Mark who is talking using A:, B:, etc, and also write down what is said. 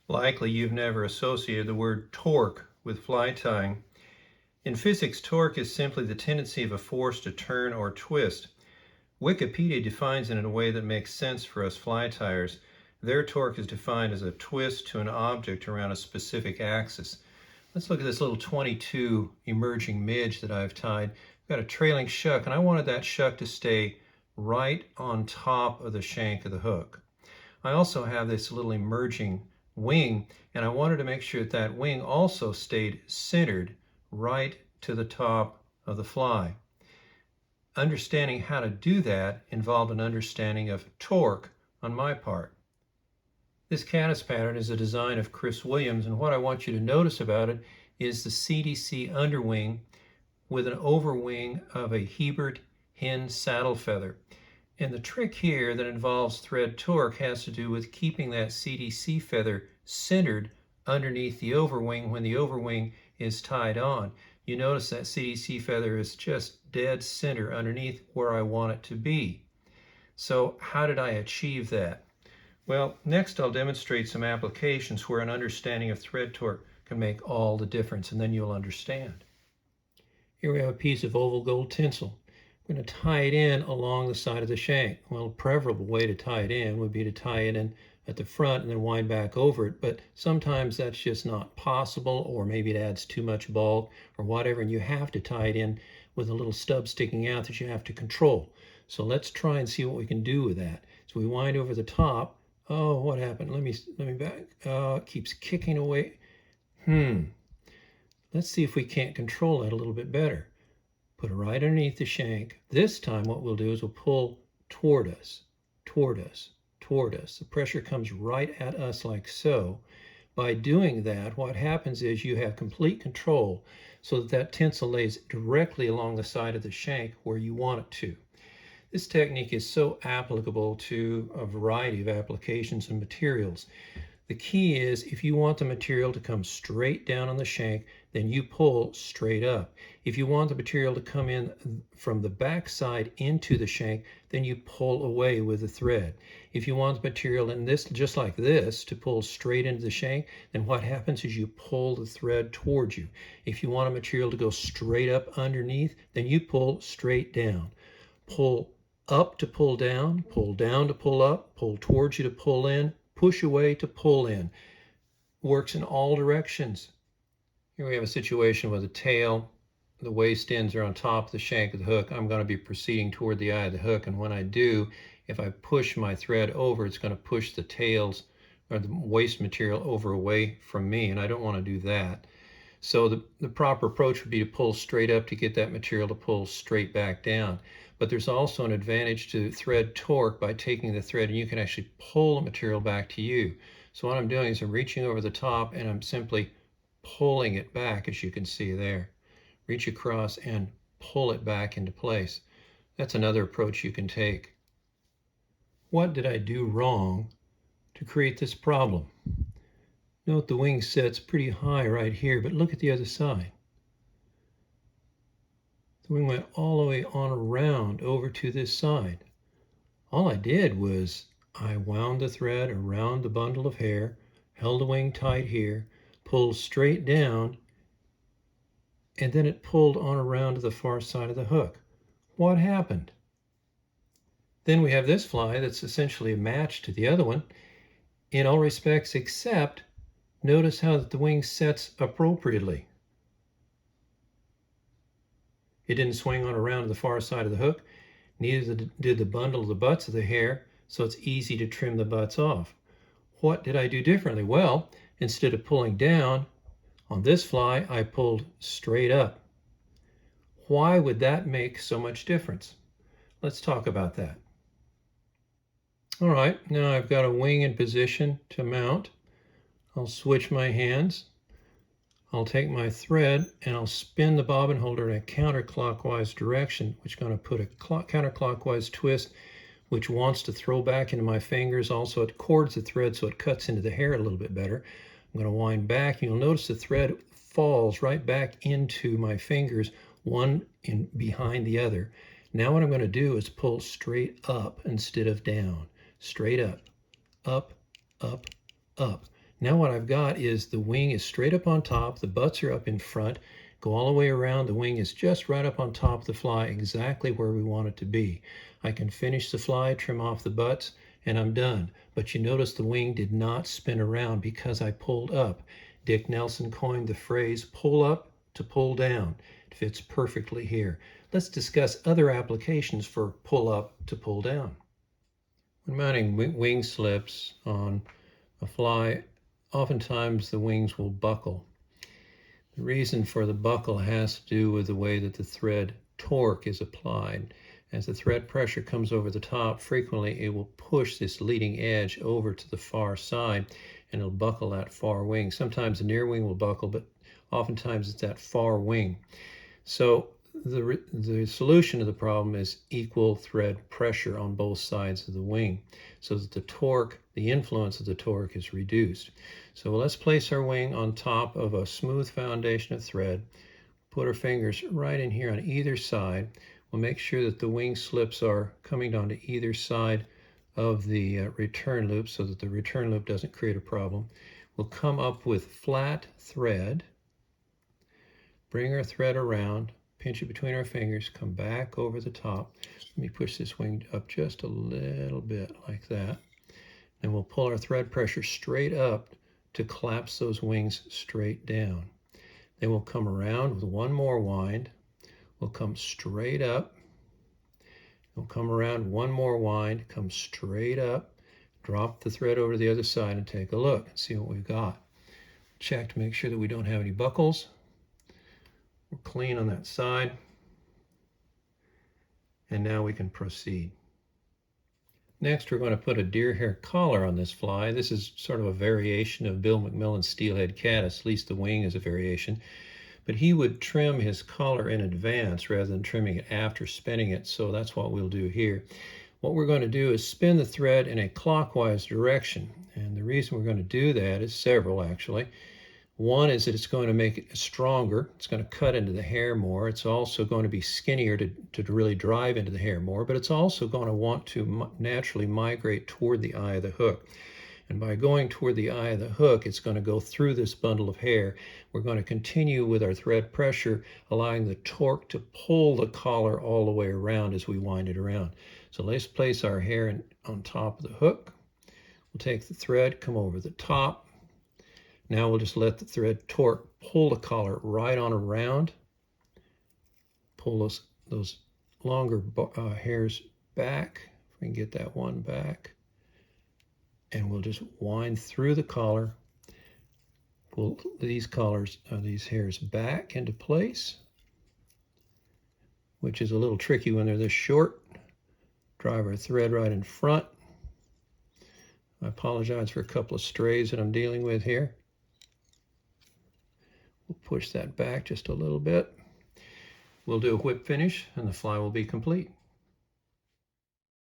A: Likely you've never associated the word torque with fly tying. In physics, torque is simply the tendency of a force to turn or twist. Wikipedia defines it in a way that makes sense for us fly tiers. Their torque is defined as a twist to an object around a specific axis. Let's look at this little 22 emerging midge that I've tied. I've got a trailing shuck, and I wanted that shuck to stay right on top of the shank of the hook. I also have this little emerging wing, and I wanted to make sure that that wing also stayed centered right to the top of the fly. Understanding how to do that involved an understanding of torque on my part. This caddis pattern is a design of Chris Williams, and what I want you to notice about it is the CDC underwing with an overwing of a Hebert hen saddle feather. And the trick here that involves thread torque has to do with keeping that CDC feather centered underneath the overwing when the overwing is tied on. You notice that CDC feather is just dead center underneath where I want it to be. So how did I achieve that? Well, next I'll demonstrate some applications where an understanding of thread torque can make all the difference, and then you'll understand. Here we have a piece of oval gold tinsel. I'm going to tie it in along the side of the shank. Well, a preferable way to tie it in would be to tie it in at the front and then wind back over it, but sometimes that's just not possible, or maybe it adds too much bulk or whatever, and you have to tie it in with a little stub sticking out that you have to control. So let's try and see what we can do with that. So we wind over the top. Oh, what happened? Let me back. It keeps kicking away. Let's see if we can't control that a little bit better. Put it right underneath the shank. This time what we'll do is we'll pull toward us, toward us, toward us. The pressure comes right at us like so. By doing that, what happens is you have complete control so that that tinsel lays directly along the side of the shank where you want it to. This technique is so applicable to a variety of applications and materials. The key is if you want the material to come straight down on the shank, then you pull straight up. If you want the material to come in from the back side into the shank, then you pull away with the thread. If you want the material in this, just like this, to pull straight into the shank, then what happens is you pull the thread towards you. If you want a material to go straight up underneath, then you pull straight down. Pull up to pull down to pull up, pull towards you to pull in, push away to pull in. Works in all directions. Here we have a situation with a tail. The waist ends are on top of the shank of the hook. I'm going to be proceeding toward the eye of the hook, and when I do, if I push my thread over, it's going to push the tails or the waist material over away from me, and I don't want to do that. So the proper approach would be to pull straight up to get that material to pull straight back down. But there's also an advantage to thread torque by taking the thread, and you can actually pull the material back to you. So what I'm doing is I'm reaching over the top and I'm simply pulling it back, as you can see there. Reach across and pull it back into place. That's another approach you can take. What did I do wrong to create this problem? Note the wing sets pretty high right here, but look at the other side. The wing went all the way on around over to this side. All I did was I wound the thread around the bundle of hair, held the wing tight here, pulled straight down, and then it pulled on around to the far side of the hook. What happened? Then we have this fly that's essentially a match to the other one in all respects, except notice how the wing sets appropriately. It didn't swing on around to the far side of the hook. Neither did the bundle of the butts of the hair, so it's easy to trim the butts off. What did I do differently? Well, instead of pulling down on this fly, I pulled straight up. Why would that make so much difference? Let's talk about that. All right, now I've got a wing in position to mount. I'll switch my hands. I'll take my thread and I'll spin the bobbin holder in a counterclockwise direction, which is going to put a counterclockwise twist, which wants to throw back into my fingers. Also, it cords the thread so it cuts into the hair a little bit better. I'm going to wind back, and you'll notice the thread falls right back into my fingers, one in behind the other. Now what I'm going to do is pull straight up instead of down. Straight up, up, up, up. Now what I've got is the wing is straight up on top, the butts are up in front, go all the way around, the wing is just right up on top of the fly, exactly where we want it to be. I can finish the fly, trim off the butts, and I'm done. But you notice the wing did not spin around because I pulled up. Dick Nelson coined the phrase pull up to pull down. It fits perfectly here. Let's discuss other applications for pull up to pull down. When mounting wing slips on a fly, oftentimes the wings will buckle. The reason for the buckle has to do with the way that the thread torque is applied. As the thread pressure comes over the top, frequently it will push this leading edge over to the far side and it'll buckle that far wing. Sometimes the near wing will buckle, but oftentimes it's that far wing. So the solution to the problem is equal thread pressure on both sides of the wing so that the torque, the influence of the torque is reduced. So let's place our wing on top of a smooth foundation of thread. Put our fingers right in here on either side. We'll make sure that the wing slips are coming down to either side of the return loop so that the return loop doesn't create a problem. We'll come up with flat thread, bring our thread around, pinch it between our fingers, come back over the top. Let me push this wing up just a little bit like that. And we'll pull our thread pressure straight up to collapse those wings straight down. Then we'll come around with one more wind. We'll come straight up. We'll come around one more wind, come straight up, drop the thread over to the other side and take a look and see what we've got. Check to make sure that we don't have any buckles. We're clean on that side. And now we can proceed. Next, we're going to put a deer hair collar on this fly. This is sort of a variation of Bill McMillan's steelhead caddis, at least the wing is a variation. But he would trim his collar in advance rather than trimming it after spinning it, so that's what we'll do here. What we're going to do is spin the thread in a clockwise direction. And the reason we're going to do that is several, actually. One is that it's going to make it stronger. It's going to cut into the hair more. It's also going to be skinnier to really drive into the hair more, but it's also going to want to naturally migrate toward the eye of the hook. And by going toward the eye of the hook, it's going to go through this bundle of hair. We're going to continue with our thread pressure, allowing the torque to pull the collar all the way around as we wind it around. So let's place our hair on top of the hook. We'll take the thread, come over the top. Now we'll just let the thread torque pull the collar right on around. Pull those longer hairs back. If we can get that one back. And we'll just wind through the collar. Pull these hairs back into place, which is a little tricky when they're this short. Drive our thread right in front. I apologize for a couple of strays that I'm dealing with here. We'll push that back just a little bit. We'll do a whip finish and the fly will be complete.